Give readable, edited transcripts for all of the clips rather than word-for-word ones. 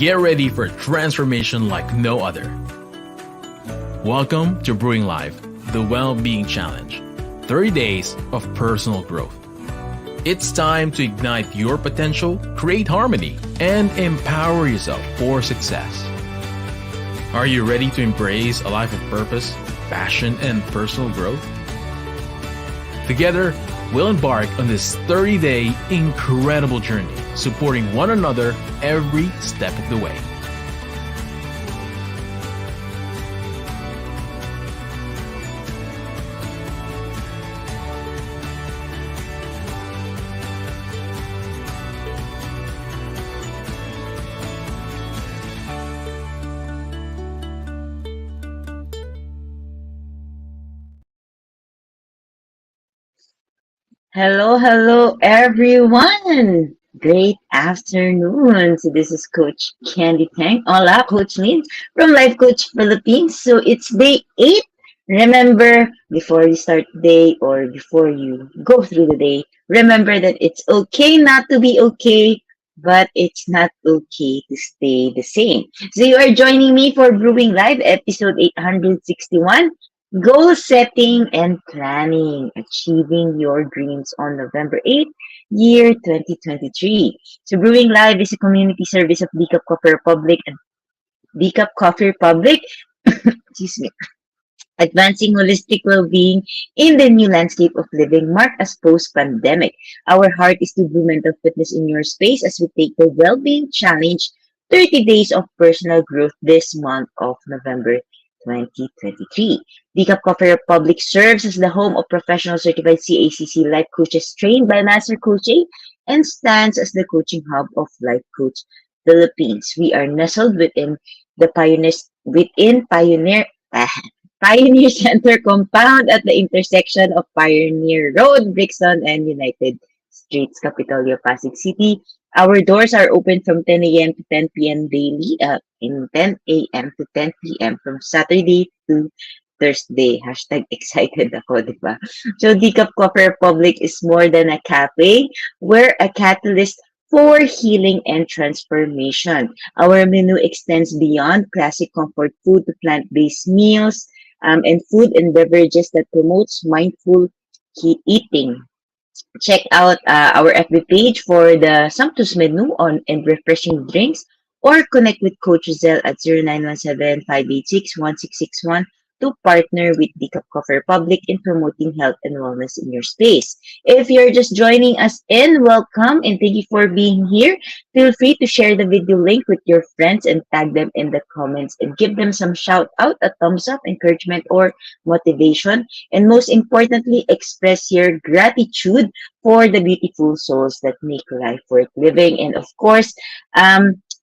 Get ready for transformation like no other. Welcome to Brewing Life, the Well-Being Challenge. 30 days of personal growth. It's time to ignite your potential, create harmony, and empower yourself for success. Are you ready to embrace a life of purpose, passion, and personal growth? Together, we'll embark on this 30-day incredible journey, supporting one another every step of the way. Hello, everyone. Great afternoon. So this is Coach Candee Teng. Hola, Coach Lynn from Life Coach Philippines. So it's day 8. Remember, before you start the day or before you go through the day, remember that it's okay not to be okay, but it's not okay to stay the same. So you are joining me for Brewing Live, episode 861. Goal setting and planning, achieving your dreams on November 8th, year 2023. So Brewing Live is a community service of Decaf Coffee Republic and Decaf Coffee Republic, excuse me, advancing holistic well-being in the new landscape of living marked as post-pandemic. Our heart is to do mental fitness in your space as we take the well-being challenge 30 days of personal growth this month of November 2023. Decaf Coffee Republic serves as the home of professional certified CACC life coaches trained by Master Coach A and stands as the coaching hub of Life Coach Philippines. We are nestled within Pioneer Center compound at the intersection of Pioneer Road, Brixton, and United Streets, Capitolio, Pasig City. Our doors are open from 10 a.m. to 10 p.m. daily, in 10 a.m. to 10 p.m. from Saturday to Thursday. Hashtag excited ako, di ba? So, Decaf Coffee Republic is more than a cafe. We're a catalyst for healing and transformation. Our menu extends beyond classic comfort food to plant-based meals, and food and beverages that promotes mindful eating. Check out our FB page for the sumptuous menu on and refreshing drinks, or connect with Coach Rezzhel at 0917-586-1661 to partner with Decaf Coffee Republic in promoting health and wellness in your space. If you're just joining us in, welcome and thank you for being here. Feel free to share the video link with your friends and tag them in the comments and give them some shout out, a thumbs up, encouragement, or motivation. And most importantly, express your gratitude for the beautiful souls that make life worth living. And of course,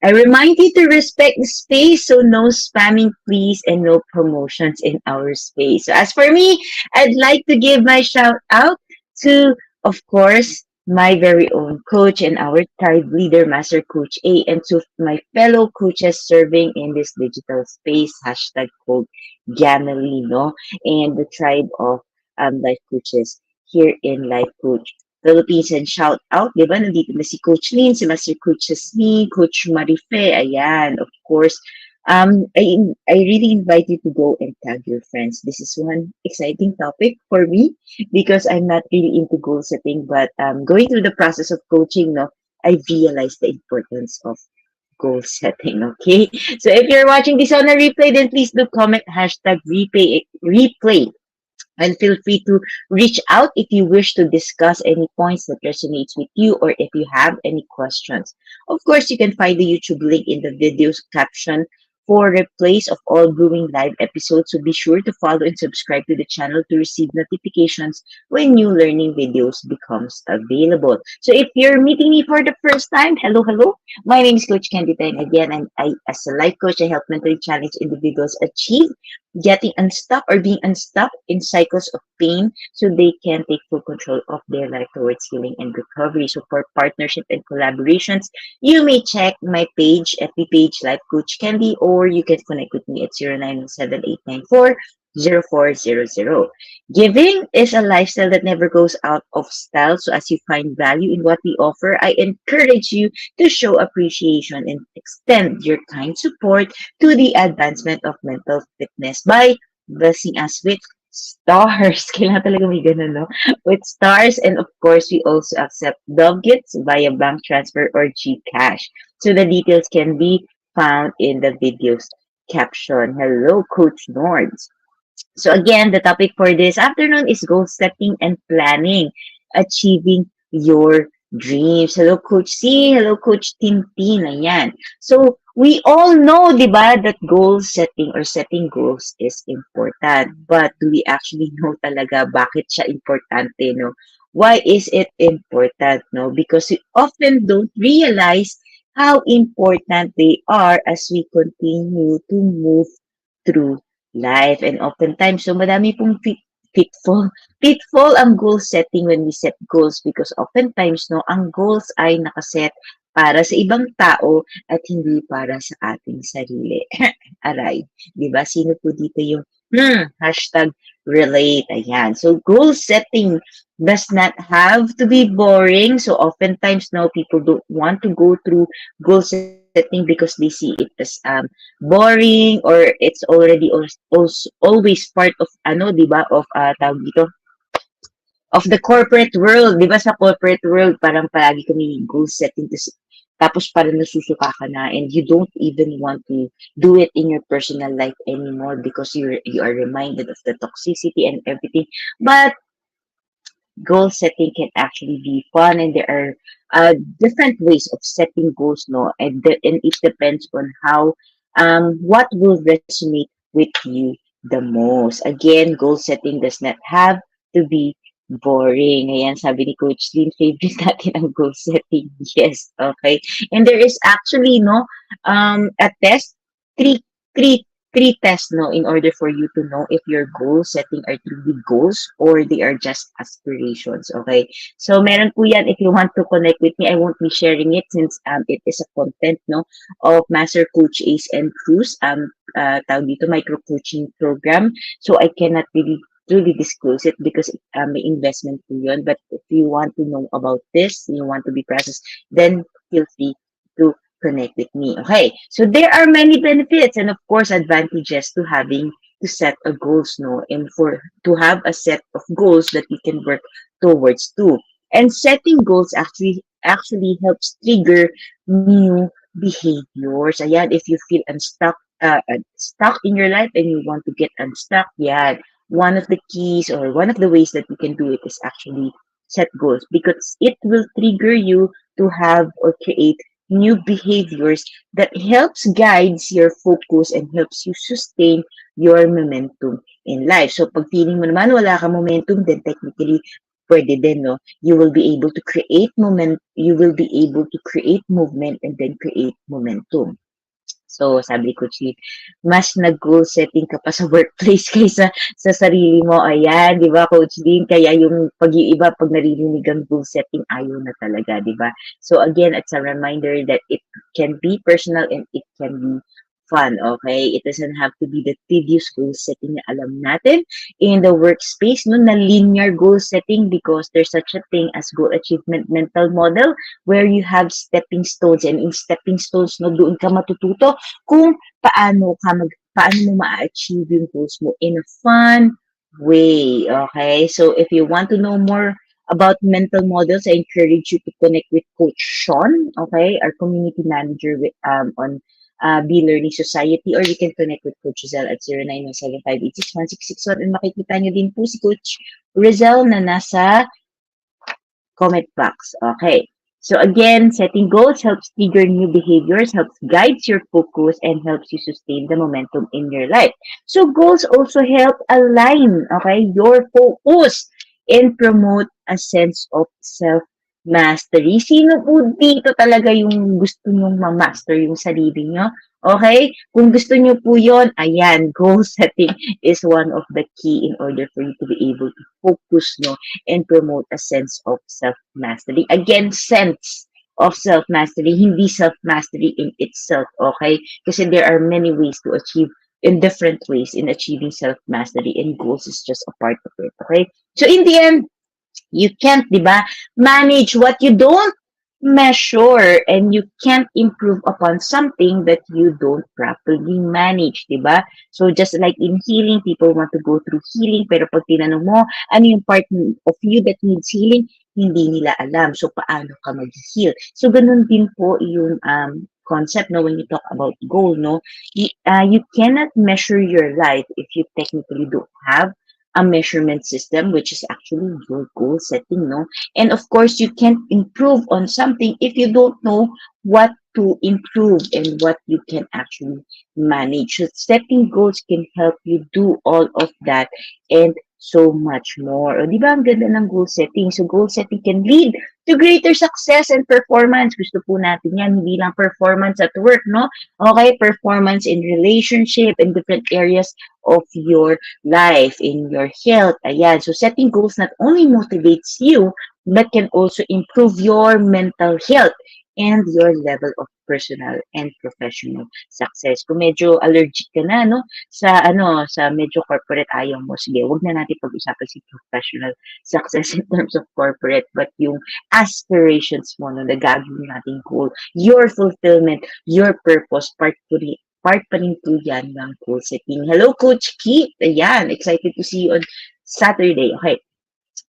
I remind you to respect the space, so no spamming, please, and no promotions in our space. So as for me, I'd like to give my shout out to, of course, my very own coach and our tribe leader, Master Coach A, and to my fellow coaches serving in this digital space, hashtag called Gamelino, and the tribe of life coaches here in Life Coach Philippines. And shout out, di ba? Nandito na si Coach Lynn, si Master Coach Jasmine, Coach Marife, ayan, of course. I really invite you to go and tag your friends. This is one exciting topic for me because I'm not really into goal setting, but going through the process of coaching, no, I realized the importance of goal setting, okay? So if you're watching this on a replay, then please do comment hashtag replay and feel free to reach out if you wish to discuss any points that resonates with you or if you have any questions. Of course, you can find the YouTube link in the video's caption for replays of all Brewing Live episodes, so be sure to follow and subscribe to the channel to receive notifications when new learning videos becomes available. So if you're meeting me for the first time, hello. My name is Coach Candee Teng. Again, as a life coach, I help mentally challenged individuals achieve getting unstuck or being unstuck in cycles of pain so they can take full control of their life towards healing and recovery. So for partnership and collaborations, you may check my page, FB page, Life Coach Candee, or you can connect with me at 0917-894 0400. Giving is a lifestyle that never goes out of style. So as you find value in what we offer, I encourage you to show appreciation and extend your kind support to the advancement of mental fitness by blessing us with stars. Kailangan talaga may ganun, no? With stars. And of course, we also accept dog gifts via bank transfer or GCash. So the details can be found in the video's caption. Hello, Coach Nords. So again, the topic for this afternoon is goal setting and planning, achieving your dreams. Hello, Coach C. Hello, Coach Tintin. Ayan. So we all know, di ba, that goal setting or setting goals is important. But do we actually know talaga bakit siya importante, no? Why is it important, no? Because we often don't realize how important they are as we continue to move through life. And oftentimes, so madami pong pitfall ang goal setting when we set goals because oftentimes, no, ang goals ay nakaset para sa ibang tao at hindi para sa ating sarili. Aray, di ba? Sino po dito yung hashtag relate? Ayan. So, goal setting does not have to be boring. So, oftentimes, no, people don't want to go through goal setting because they see it as boring or it's already also always part of ano, 'di ba, of tawag dito, of the corporate world. 'Di ba sa corporate world parang palagi kami goal setting tapos parang nasusuka ka na and you don't even want to do it in your personal life anymore because you are reminded of the toxicity and everything. But goal setting can actually be fun and there are different ways of setting goals, no, and it depends on how what will resonate with you the most. Again, goal setting does not have to be boring. Ayan, sabi ni Coach Lynn, favorite natin ang goal setting. Yes, okay. And there is actually, no, a test, three, three three tests, no, in order for you to know if your goal setting are truly goals or they are just aspirations. Okay, so meron po yan. If you want to connect with me, I won't be sharing it since it is a content, no, of Master Coach Ace and Cruz tawag dito micro coaching program, so I cannot really disclose it because may investment po yun. But if you want to know about this, you want to be processed, then feel free to connect with me. Okay, so there are many benefits and of course advantages to having to set a goals, no, and for to have a set of goals that you can work towards too. And setting goals actually helps trigger new behaviors. Ayan, if you feel stuck in your life and you want to get unstuck, yeah, one of the keys or one of the ways that you can do it is actually set goals because it will trigger you to have or create new behaviors that helps guides your focus and helps you sustain your momentum in life. So pag feeling mo naman wala ka momentum, then technically pwede din, no? You will be able to create movement and then create momentum. So, sabi ko, Chi, mas nag-goal setting ka pa sa workplace kaysa sa sarili mo. Ayan, di ba, Coach Dean? Kaya yung pag-iiba, pag naririnig ang goal setting, ayaw na talaga, di ba? So, again, it's a reminder that it can be personal and it can be fun, okay? It doesn't have to be the tedious goal setting na alam natin in the workspace, no, na linear goal setting because there's such a thing as goal achievement mental model where you have stepping stones and in stepping stones, no, doon ka matututo kung paano mo ma-achieve yung goals mo in a fun way, okay? So if you want to know more about mental models, I encourage you to connect with Coach Sean, okay, our community manager on Be Learning Society, or you can connect with Coach Rezzhel at 0917-586-1661 and makikita nyo din po si Coach Rezzhel na nasa comment box. Okay. So again, setting goals helps trigger new behaviors, helps guides your focus, and helps you sustain the momentum in your life. So goals also help align, okay, your focus and promote a sense of self-mastery. Sino po dito talaga yung gusto nyong ma-master yung sarili nyo? Okay? Kung gusto nyo po yun, ayan, goal setting is one of the key in order for you to be able to focus, no, and promote a sense of self-mastery. Again, sense of self-mastery, hindi self-mastery in itself, okay? Kasi there are many ways to achieve in different ways in achieving self-mastery, and goals is just a part of it, okay? So in the end, you can't, di ba, manage what you don't measure, and you can't improve upon something that you don't properly manage, di ba? So just like in healing, people want to go through healing, pero pag tinanong mo, ano yung part of you that needs healing, hindi nila alam. So paano ka mag-heal? So ganun din po yung concept, no, when you talk about goal, no, you cannot measure your life if you technically don't have a measurement system, which is actually your goal setting, no? And of course, you can't improve on something if you don't know what to improve and what you can actually manage. So setting goals can help you do all of that and so much more. O, di ba ang ganda ng goal setting? So goal setting can lead to greater success and performance. Gusto po natin yan, hindi lang performance at work, no? Okay, performance in relationship and different areas of your life, in your health. Ayan. So setting goals not only motivates you, but can also improve your mental health and your level of personal and professional success. Kung medyo allergic ka na, no, sa medyo corporate ayaw mo, sige, wag na natin pag-usapan si professional success in terms of corporate, but yung aspirations mo, no, na gagawin nating goal, your fulfillment, your purpose, part pa rin po yan ng goal setting. Hello, Coach Keith. Ayan, excited to see you on Saturday. Okay.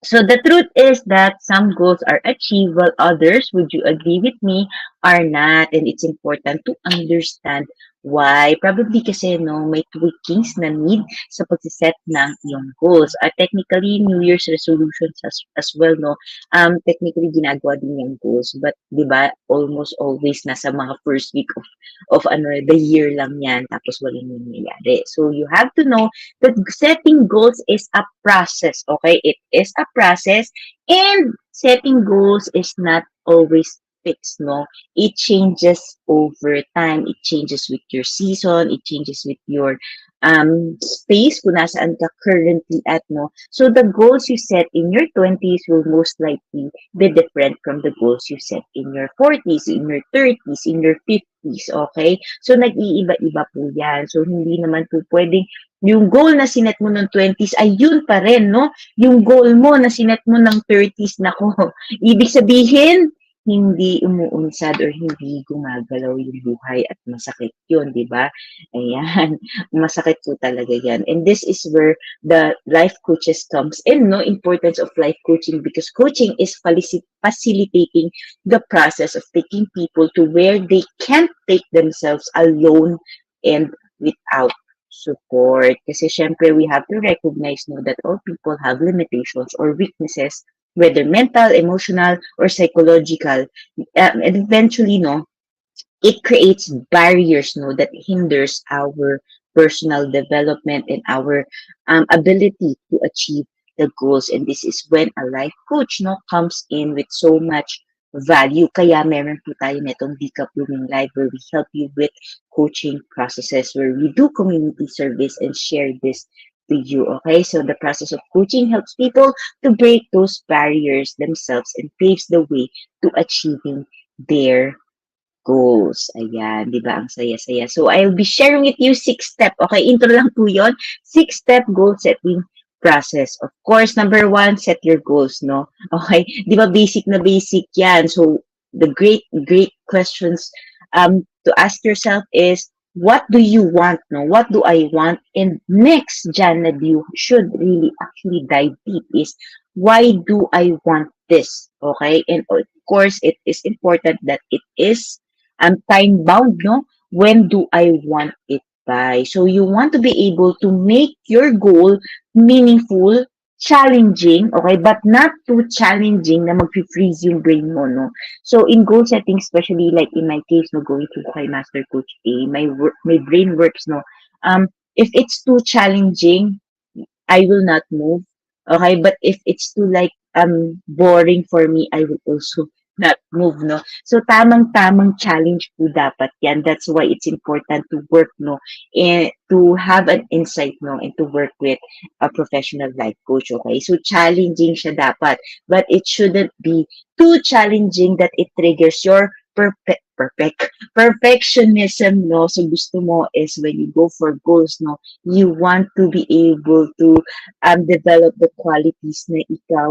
So the truth is that some goals are achieved while others, would you agree with me, are not. And it's important to understand why. Probably kasi, no, may tweakings na need sa pagsiset ng iyong goals. Technically, New Year's resolutions as well, no? Technically, ginagawa din yung goals. But, di ba, almost always nasa mga first week of the year lang yan. Tapos walang nangyayari. So, you have to know that setting goals is a process, okay? It is a process, and setting goals is not always fixed, no? It changes over time. It changes with your season. It changes with your space kung nasaan ka currently at, no? So the goals you set in your 20s will most likely be different from the goals you set in your 40s, in your 30s, in your 50s, okay? So nag-iiba-iba po yan. So hindi naman po pwedeng yung goal na sinet mo ng 20s ay yun pa rin, no? Yung goal mo na sinet mo ng 30s, nako, ibig sabihin, hindi umuunsad or hindi gumagalaw yung buhay at masakit yun, di ba? Ayan, masakit po talaga yan. And this is where the life coaches comes in, no? Importance of life coaching, because coaching is facilitating the process of taking people to where they can't take themselves alone and without support. Kasi syempre, we have to recognize, no, that all people have limitations or weaknesses, whether mental, emotional, or psychological. And eventually, no, it creates barriers, no, that hinders our personal development and our ability to achieve the goals. And this is when a life coach, no, comes in with so much value. Kaya meron po tayo netong GCaCC Brewing Live, where we help you with coaching processes, where we do community service and share this to you. Okay, so the process of coaching helps people to break those barriers themselves and paves the way to achieving their goals. Ayan, di ba? Ang saya-saya. So, I'll be sharing with you 6-step. Okay, intro lang po yun. 6-step goal setting process. Of course, number 1, set your goals, no? Okay, di ba basic na basic yan? So, the great questions to ask yourself is, what do you want, no? What do I want? And next, Jan, that you should really actually dive deep is, why do I want this? Okay, and of course, it is important that it is time bound, no? When do I want it by? So you want to be able to make your goal meaningful, challenging, okay, but not too challenging na mag-freeze yung brain mo, no? So in goal setting, especially like in my case, no, going to my Master Coach A, my brain works, no? If it's too challenging, I will not move. Okay, but if it's too like boring for me, I will also not move, no? So tamang-tamang challenge po dapat yan. That's why it's important to work, no? And to have an insight, no? And to work with a professional life coach, okay? So challenging siya dapat, but it shouldn't be too challenging that it triggers your perfectionism, no? So gusto mo is when you go for goals, no, you want to be able to develop the qualities na ikaw,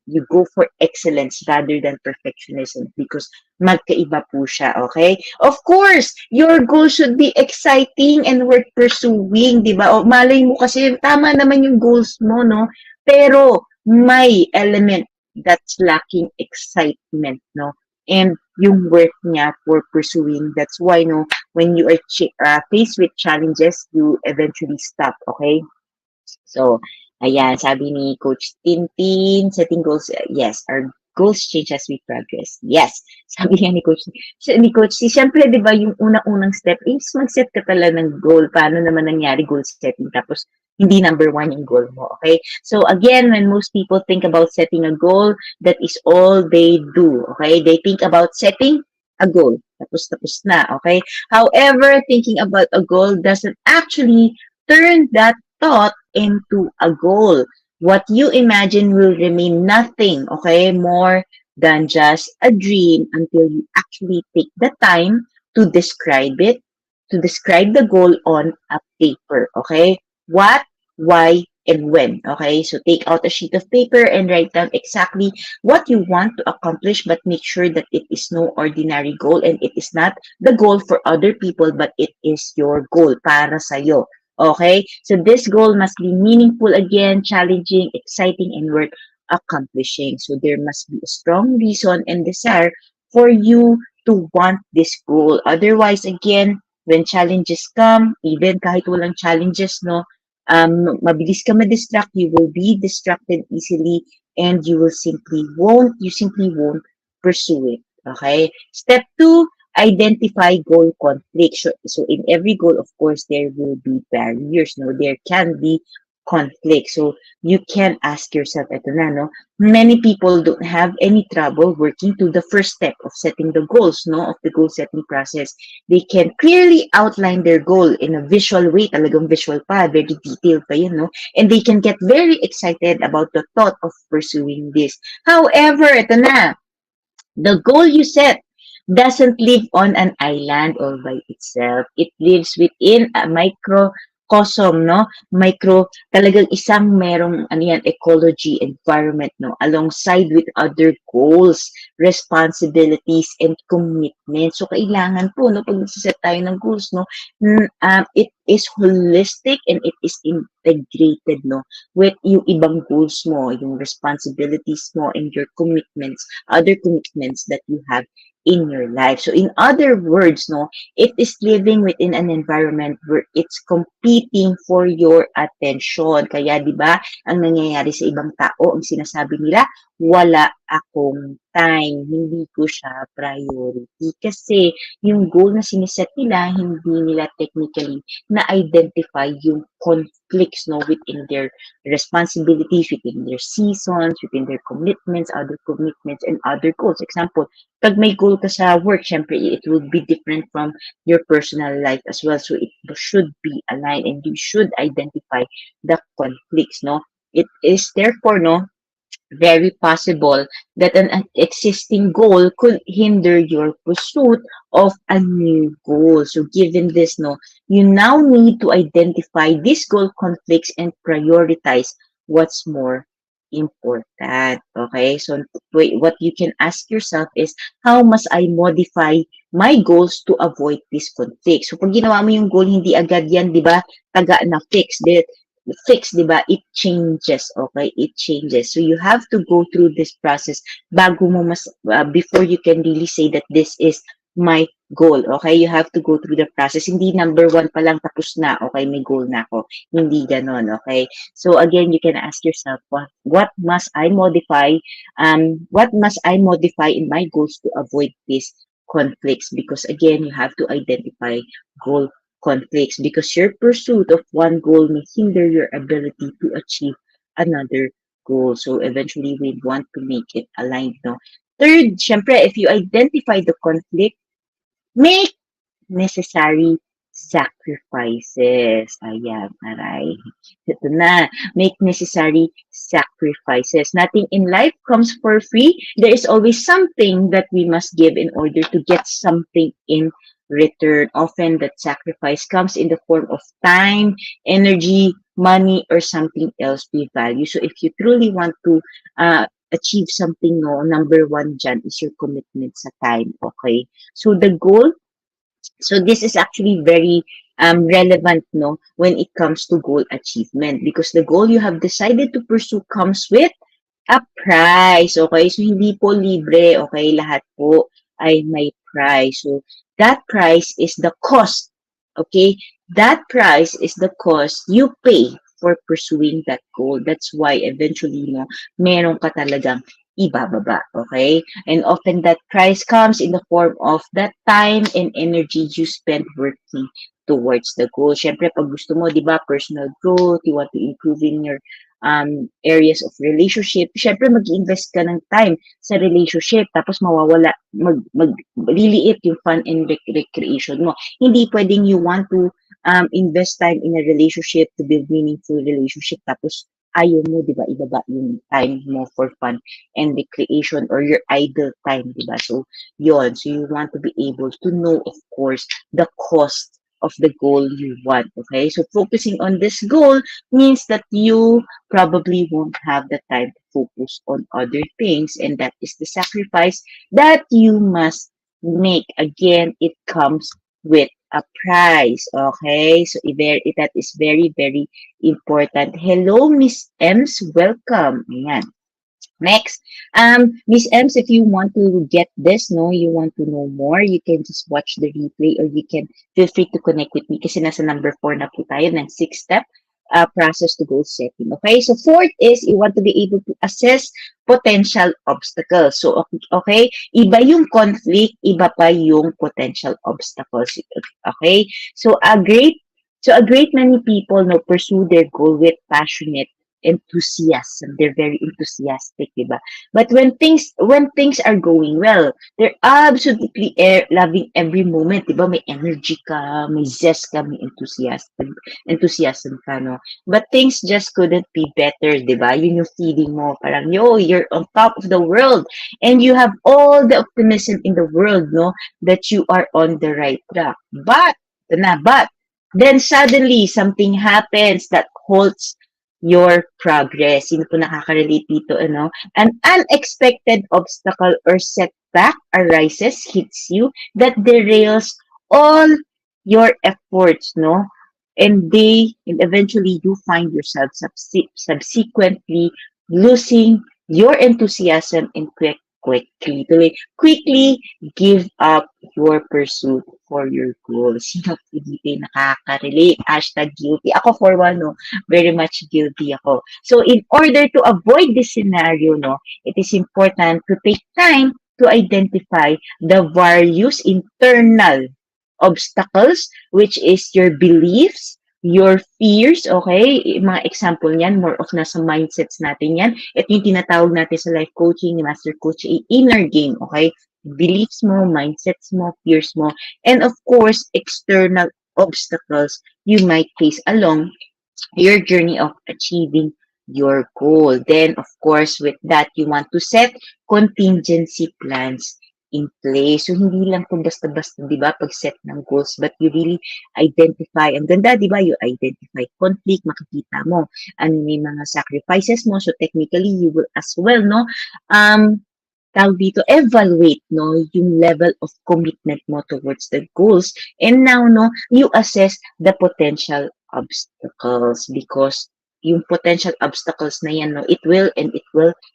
you go for excellence rather than perfectionism because magkaiba po siya, okay? Of course, your goal should be exciting and worth pursuing, di ba? O malay mo kasi tama naman yung goals mo, no? Pero may element that's lacking excitement, no? And yung worth niya for pursuing. That's why, no, when you are faced with challenges, you eventually stop, okay? So, ayan, sabi ni Coach Tintin, setting goals, yes, our goals change as we progress. Yes, sabi nga ni Coach, siyempre, di ba, yung unang-unang step is mag-set ka pala ng goal. Paano naman nangyari goal setting? Tapos, hindi number one yung goal mo, okay? So, again, when most people think about setting a goal, that is all they do, okay? They think about setting a goal. Tapos na, okay? However, thinking about a goal doesn't actually turn that thought into a goal. What you imagine will remain nothing, okay, more than just a dream until you actually take the time to describe it, to describe the goal on a paper, okay? What, why, and when, okay? So take out a sheet of paper and write down exactly what you want to accomplish, but make sure that it is no ordinary goal and it is not the goal for other people, but it is your goal para sa'yo. Okay? So this goal must be meaningful again, challenging, exciting, and worth accomplishing. So there must be a strong reason and desire for you to want this goal. Otherwise, again, when challenges come, even kahit walang challenges, no, mabilis ka ma-distract, you will be distracted easily, and you simply won't pursue it. Okay? Step 2, identify goal conflict. So in every goal, of course, there will be barriers, no? There can be conflict. So you can ask yourself, eto na, no? Many people don't have any trouble working to the first step of setting the goals, no? Of the goal setting process. They can clearly outline their goal in a visual way, talagang visual pa, very detailed pa yun, no? And they can get very excited about the thought of pursuing this. However, eto na, the goal you set doesn't live on an island all by itself. It lives within a microcosm, no? Talagang isang merong, ano yan, ecology, environment, no? Alongside with other goals, responsibilities, and commitments. So, kailangan po, no? Pag nagsiset tayo ng goals, no? It is holistic and it is integrated, no? With yung ibang goals mo, yung responsibilities mo, and your commitments, other commitments that you have in your life. So in other words, no, it is living within an environment where it's competing for your attention. Kaya 'di ba, ang nangyayari sa ibang tao, ang sinasabi nila, wala akong time, hindi ko siya priority. Kasi yung goal na siniset nila, hindi nila technically na-identify yung conflicts, no, within their responsibilities, within their seasons, within their commitments, other commitments, and other goals. Example, pag may goal ka sa work, syempre, it will be different from your personal life as well. So, it should be aligned and you should identify the conflicts, no? It is therefore, no, very possible that an existing goal could hinder your pursuit of a new goal. So given this, no, you now need to identify these goal conflicts and prioritize what's more important. Okay, so what you can ask yourself is, how must I modify my goals to avoid this conflict? So pag ginawa mo yung goal, hindi agad yan, di ba, taga na fix, di ba? It changes, okay? It changes. So you have to go through this process bago mo before you can really say that this is my goal, okay? You have to go through the process. Hindi number one pa lang tapos na, okay? May goal na ako. Hindi ganon, okay? So again, you can ask yourself, what must I modify? What must I modify in my goals to avoid these conflicts? Because again, you have to identify goal conflicts because your pursuit of one goal may hinder your ability to achieve another goal. So eventually, we want to make it aligned, no? Third, syempre, if you identify the conflict, make necessary sacrifices. Ayan, aray. Ito na. Make necessary sacrifices. Nothing in life comes for free. There is always something that we must give in order to get something in return. Often that sacrifice comes in the form of time, energy, money, or something else we value. So if you truly want to achieve something, no, number one dyan is your commitment sa time, okay? So the goal, so this is actually very relevant, no, when it comes to goal achievement because the goal you have decided to pursue comes with a price, okay? So, hindi po libre, okay? Lahat po ay may price. So, that price is the cost, okay? That price is the cost you pay for pursuing that goal. That's why eventually, no, meron ka talagang ibababa, okay? And often that price comes in the form of that time and energy you spend working towards the goal. Syempre, pag gusto mo, di ba, personal growth, you want to improve in your areas of relationship, syempre mag-invest ka ng time sa relationship tapos mawawala, liliit yung fun and recreation mo. Hindi pwedeng you want to invest time in a relationship to build meaningful relationship tapos ayaw mo, di ba, ibaba yung time mo for fun and recreation or your idle time, di ba? So, yon. So, you want to be able to know, of course, the cost of the goal you want, okay? So, focusing on this goal means that you probably won't have the time to focus on other things, and that is the sacrifice that you must make. Again, it comes with a price, okay? So that is very, very important. Hello, Miss Ems, welcome. Ayan. Next, Miss Ems, if you want to get this, no, you want to know more, you can just watch the replay or you can feel free to connect with me kasi nasa number 4 na po tayo ng 6-step process to goal setting. Okay, so fourth is you want to be able to assess potential obstacles. So, okay, iba yung conflict, iba pa yung potential obstacles. Okay, so a great many people no pursue their goal with passionate enthusiasm. They're very enthusiastic, diba? But when things are going well, they're absolutely loving every moment, diba? May energy ka, may zest ka, may enthusiasm ka, no? But things just couldn't be better, diba? Yun yung feeling mo, parang, yo, you're on top of the world, and you have all the optimism in the world, no? That you are on the right track. But then suddenly something happens that halts your progress. Sino po nakaka-relate dito, ano? An unexpected obstacle or setback arises, hits you, that derails all your efforts, no? And eventually you find yourself subsequently losing your enthusiasm and quickly give up your pursuit for your goals. Sino po dito yung nakaka-relate? Hashtag guilty. Ako for one, no? Very much guilty ako. So in order to avoid this scenario, no, it is important to take time to identify the various internal obstacles, which is your beliefs, your fears, okay? Mga example niyan, more of nasa mindsets natin yan. Ito yung tinatawag natin sa life coaching, ni Master Coach, inner game, okay? Beliefs mo, mindsets mo, fears mo, and of course, external obstacles you might face along your journey of achieving your goal. Then, of course, with that, you want to set contingency plans in place. So, hindi lang kung basta-basta, di ba, pag-set ng goals, but you really identify. Ang ganda, di ba, you identify conflict, makikita mo, ano may mga sacrifices mo. So, technically, you will as well, no, tawag dito, evaluate, no, yung level of commitment mo towards the goals. And now, no, you assess the potential obstacles because yung potential obstacles na yan, no, it will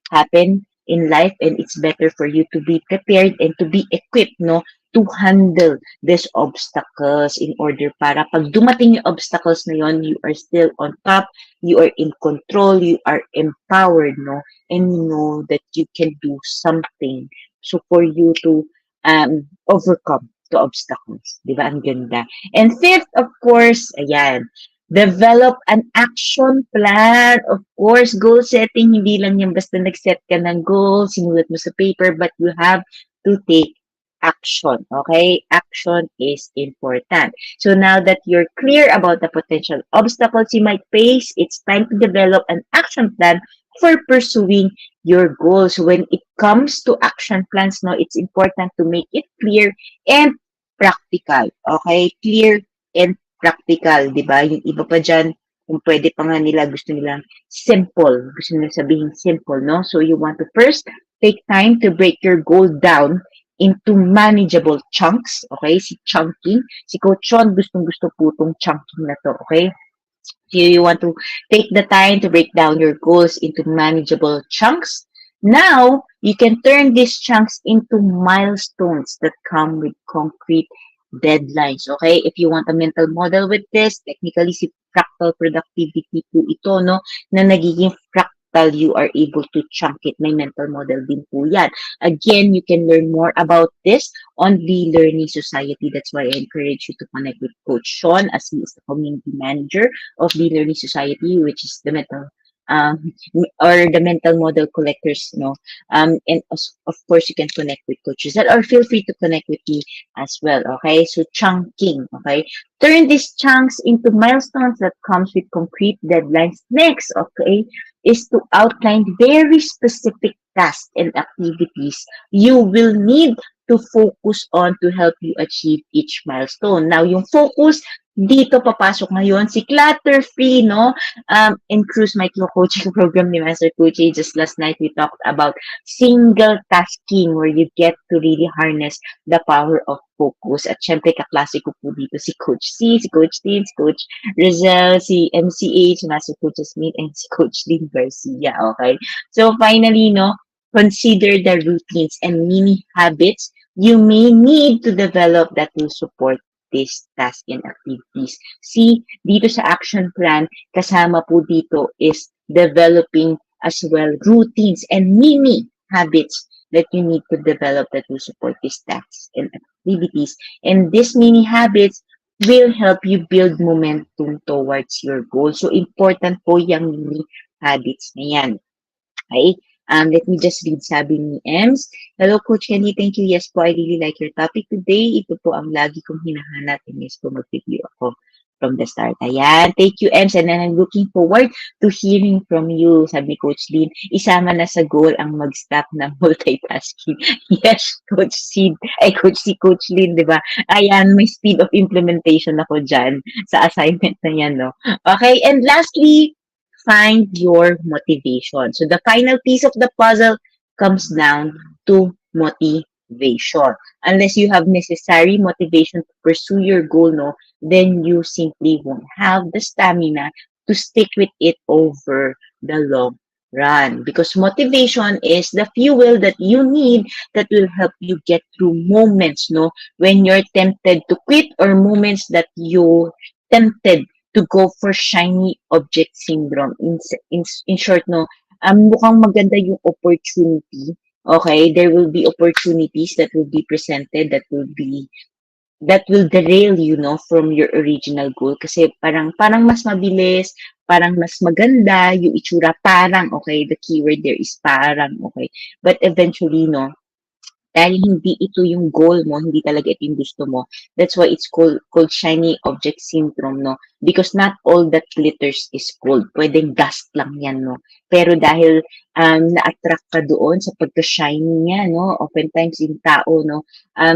happen in life, and it's better for you to be prepared and to be equipped, no, to handle these obstacles in order para pag dumating yung obstacles na yon, you are still on top, you are in control, you are empowered, no, and you know that you can do something. So for you to overcome the obstacles, di ba? Ang ganda. And fifth, of course, ayan, develop an action plan. Of course, goal setting, hindi lang yung basta nag-set ka ng goal, sinulat mo sa paper, but you have to take action. Okay? Action is important. So now that you're clear about the potential obstacles you might face, it's time to develop an action plan for pursuing your goals. When it comes to action plans, no, it's important to make it clear and practical. Okay? Clear and practical, di ba? Yung iba pa dyan, kung pwede pa nga nila, gusto nilang simple. Gusto nila sabihin simple, no? So you want to first take time to break your goal down into manageable chunks. Okay? Si chunking. Si Coach Sean, gustong-gusto po itong chunking na to. Okay? So you want to take the time to break down your goals into manageable chunks. Now, you can turn these chunks into milestones that come with concrete deadlines. Okay? If you want a mental model with this, technically si fractal productivity po ito, no? Na nagiging fractal, you are able to chunk it. May mental model din po yan. Again, you can learn more about this on the Learning Society. That's why I encourage you to connect with Coach Sean as he is the community manager of the Learning Society, which is the um, or the mental model collectors, no. And of course, you can connect with coaches that, or feel free to connect with me as well. Okay, so chunking. Okay, turn these chunks into milestones that comes with concrete deadlines. Next, okay, is to outline very specific tasks and activities you will need to focus on to help you achieve each milestone. Now, yung focus, dito papasok ngayon si clutter-free, no? In Cruise Micro-Coaching Program ni Master Coach A, just last night we talked about single tasking where you get to really harness the power of focus. At syempre, kaklase ko po dito si Coach C, si Coach Tin, si Coach Rezzhel, si MCH, Master Coach Smith, and si Coach Lynn Garcia, okay? So finally, no, consider the routines and mini habits you may need to develop that will support these tasks and activities. See, dito sa action plan, kasama po dito is developing as well routines and mini habits that you need to develop that will support these tasks and activities. And these mini habits will help you build momentum towards your goal. So, important po yung mini habits na yan. Okay? Let me just read, sabi ni Ems. Hello, Coach Candee. Thank you. Yes po, I really like your topic today. Ito po ang lagi kong hinahanap. And yes po, mag-review ako from the start. Ayan. Thank you, Ems. And then I'm looking forward to hearing from you. Sabi ni Coach Lynn, isama na sa goal ang mag-stop ng multitasking. Yes, Coach C. Ay, Coach C, Coach Lynn, di ba? Ayan, may speed of implementation ako dyan sa assignment na yan, no? Okay, and lastly, find your motivation. So the final piece of the puzzle comes down to motivation. Unless you have necessary motivation to pursue your goal, no, then you simply won't have the stamina to stick with it over the long run. Because motivation is the fuel that you need that will help you get through moments, no, when you're tempted to quit or moments that you're tempted to go for shiny object syndrome. In short, no, mukhang maganda yung opportunity. Okay, there will be opportunities that will be presented that will derail you, no, from your original goal. Kasi parang mas mabilis, parang mas maganda yung itsura, parang, okay, the keyword there is parang, okay. But eventually, no, dahil hindi ito yung goal mo, hindi talaga ito yung gusto mo. That's why it's called shiny object syndrome, no? Because not all that glitters is gold. Pwedeng dust lang yan, no? Pero dahil na-attract ka doon sa pagka-shiny niya, no? Oftentimes yung tao, no?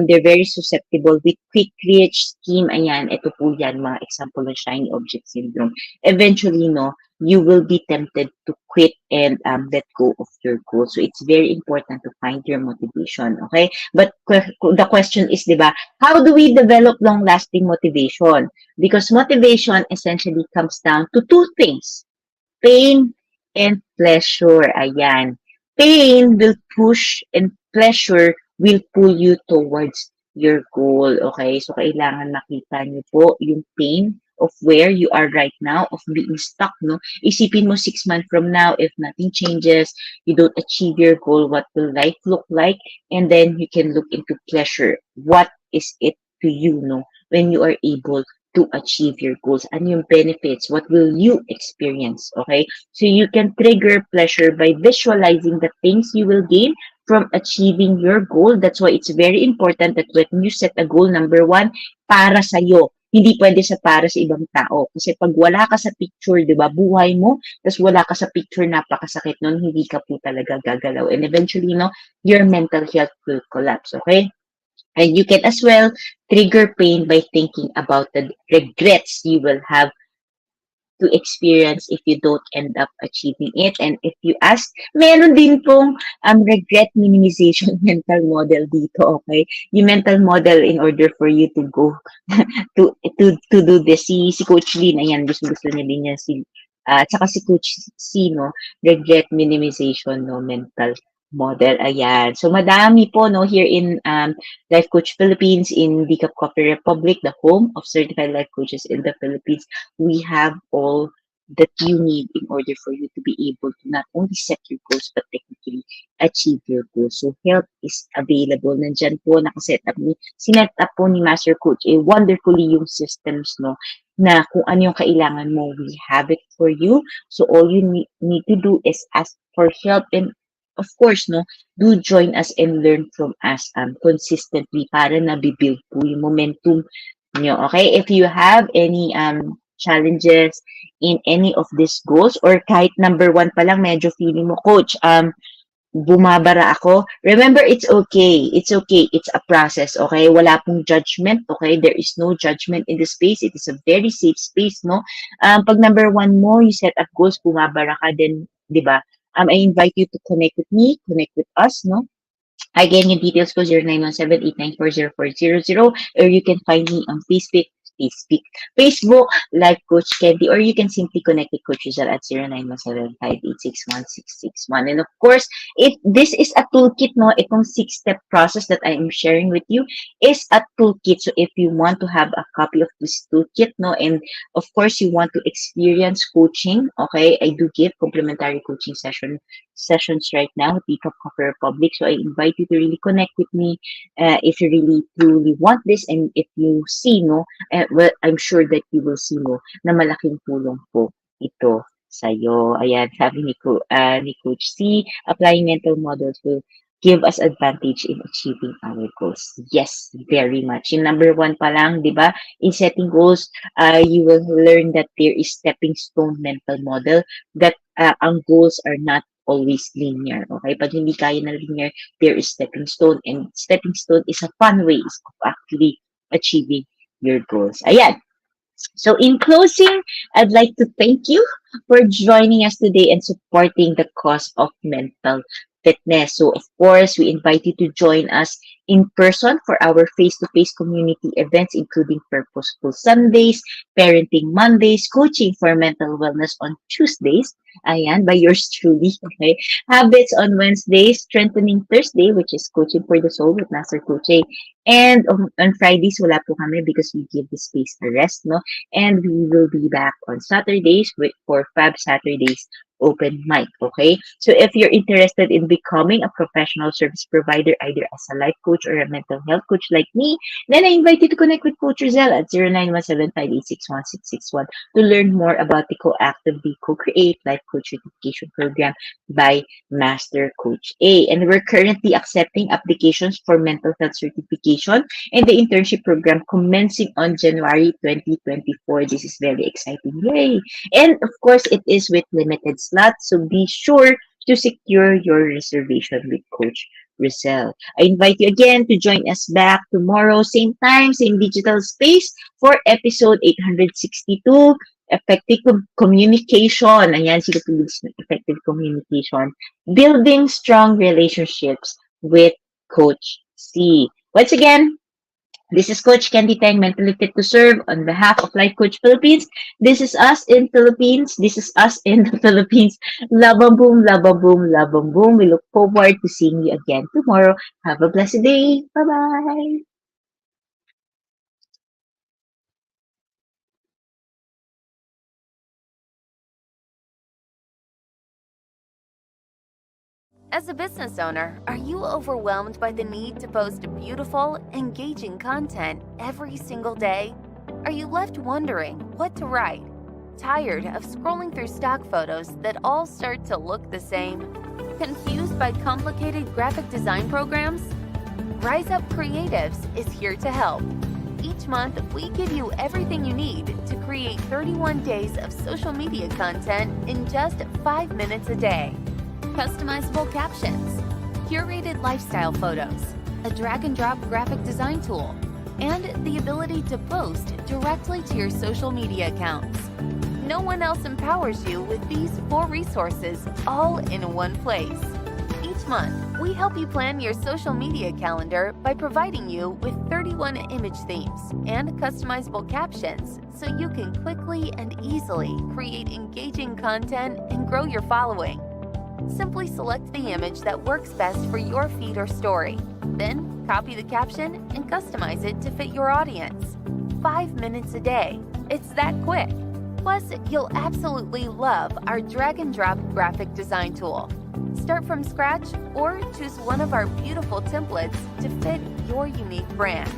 They're very susceptible with quick rich scheme. Ayan, ito po yan, mga example ng shiny object syndrome. Eventually, no, you will be tempted to quit and let go of your goal. So it's very important to find your motivation, okay? But the question is, diba, how do we develop long-lasting motivation? Because motivation essentially comes down to two things, pain and pleasure. Ayan. Pain will push and pleasure will pull you towards your goal, okay? So kailangan makita niyo po yung pain of where you are right now, of being stuck, no? Isipin mo 6 months from now, if nothing changes, you don't achieve your goal, what will life look like? And then you can look into pleasure. What is it to you, no? When you are able to achieve your goals. And yung benefits, what will you experience, okay? So you can trigger pleasure by visualizing the things you will gain from achieving your goal. That's why it's very important that when you set a goal, number one, para sa'yo. Hindi pwede sa para sa ibang tao. Kasi pag wala ka sa picture, di ba, buhay mo, tapos wala ka sa picture, napakasakit nun, hindi ka po talaga gagalaw. And eventually, your mental health will collapse, okay? And you can as well trigger pain by thinking about the regrets you will have to experience if you don't end up achieving it. And if you ask, meron din pong regret minimization mental model dito, okay? Yung mental model in order for you to go to do this. Si Coach Lynn, ayan, gusto niya din yan. Tsaka si Coach C, no? Regret minimization, no? Mental model. Ayan. So, madami po, no? Here in Life Coach Philippines, in the Coffee Republic, the home of certified life coaches in the Philippines, we have all that you need in order for you to be able to not only set your goals, but technically achieve your goals. So, help is available. Nandyan po, sinet up po ni Master Coach, wonderfully yung systems, no? Na kung ano yung kailangan mo, we have it for you. So, all you need to do is ask for help, and of course, no, do join us and learn from us consistently para nabibuild po yung momentum nyo. Okay? If you have any challenges in any of these goals, or kahit number one pa lang, medyo feeling mo, Coach, bumabara ako, remember, it's okay. It's okay. It's a process, okay? Wala pong judgment, okay? There is no judgment in the space. It is a very safe space, no? Pag number one mo, you set up goals, bumabara ka, then, di ba? I invite you to connect with me, connect with us, no? Again, yung details ko, 0917-894-0400, or you can find me on Facebook, Life Coach Candee, or you can simply connect with Coach Rezzhel at 0917-586-1661. And of course, if this is a toolkit, no, itong 6-step process that I am sharing with you is a toolkit. So if you want to have a copy of this toolkit, no, and of course you want to experience coaching, okay, I do give complimentary coaching sessions right now, Pick Up Coffee Republic. So I invite you to really connect with me if you really truly want this, and if you see, no, well, I'm sure that you will see mo na malaking tulong po ito sa'yo. Ayan, sabi ni Coach C, applying mental models will give us advantage in achieving our goals. Yes, very much. In number one pa lang, di ba, in setting goals, you will learn that there is stepping stone mental model, that ang goals are not always linear. Okay? Pag hindi kaya na linear, there is stepping stone, and stepping stone is a fun way of actually achieving your goals. Ayan. So in closing, I'd like to thank you for joining us today and supporting the cause of mental fitness. So of course, we invite you to join us in person for our face-to-face community events, including Purposeful Sundays, Parenting Mondays, Coaching for Mental Wellness on Tuesdays, ayan, by yours truly, okay? Habits on Wednesdays, Strengthening Thursday, which is Coaching for the Soul with Master Coach A. And on Fridays, wala po kami because we give the space a rest, no? And we will be back on Saturdays for Fab Saturdays open mic, okay? So if you're interested in becoming a professional service provider, either as a life coach or a mental health coach like me, then I invite you to connect with Coach Rezzhel at 0917-586-1661 to learn more about the co-actively co-create life coach certification program by Master Coach A. And we're currently accepting applications for mental health certification and the internship program commencing on January 2024. This is very exciting. Yay! And of course, it is with limited slots, so be sure to secure your reservation with Coach Rezzhel. I invite you again to join us back tomorrow, same time, same digital space, for episode 862, Effective Communication. Ayan, sila tulis ng Effective Communication. Building Strong Relationships with Coach C. Once again, this is Coach Candee Teng, mentally fit to serve on behalf of Life Coach Philippines. This is us in Philippines. This is us in the Philippines. Labang boom, labang boom, labang boom. We look forward to seeing you again tomorrow. Have a blessed day. Bye-bye. As a business owner, are you overwhelmed by the need to post beautiful, engaging content every single day? Are you left wondering what to write? Tired of scrolling through stock photos that all start to look the same? Confused by complicated graphic design programs? Rise Up Creatives is here to help. Each month, we give you everything you need to create 31 days of social media content in just 5 minutes a day. Customizable captions, curated lifestyle photos, a drag-and-drop graphic design tool, and the ability to post directly to your social media accounts. No one else empowers you with these 4 resources all in one place. Each month, we help you plan your social media calendar by providing you with 31 image themes and customizable captions so you can quickly and easily create engaging content and grow your following. Simply select the image that works best for your feed or story. Then, copy the caption and customize it to fit your audience. 5 minutes a day. It's that quick. Plus, you'll absolutely love our drag-and-drop graphic design tool. Start from scratch or choose one of our beautiful templates to fit your unique brand.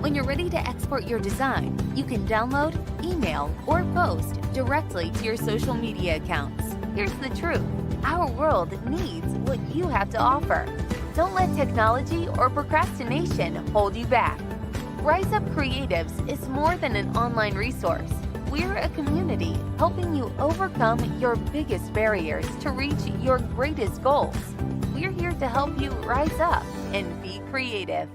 When you're ready to export your design, you can download, email, or post directly to your social media accounts. Here's the truth. Our world needs what you have to offer. Don't let technology or procrastination hold you back. Rise Up Creatives is more than an online resource. We're a community helping you overcome your biggest barriers to reach your greatest goals. We're here to help you rise up and be creative.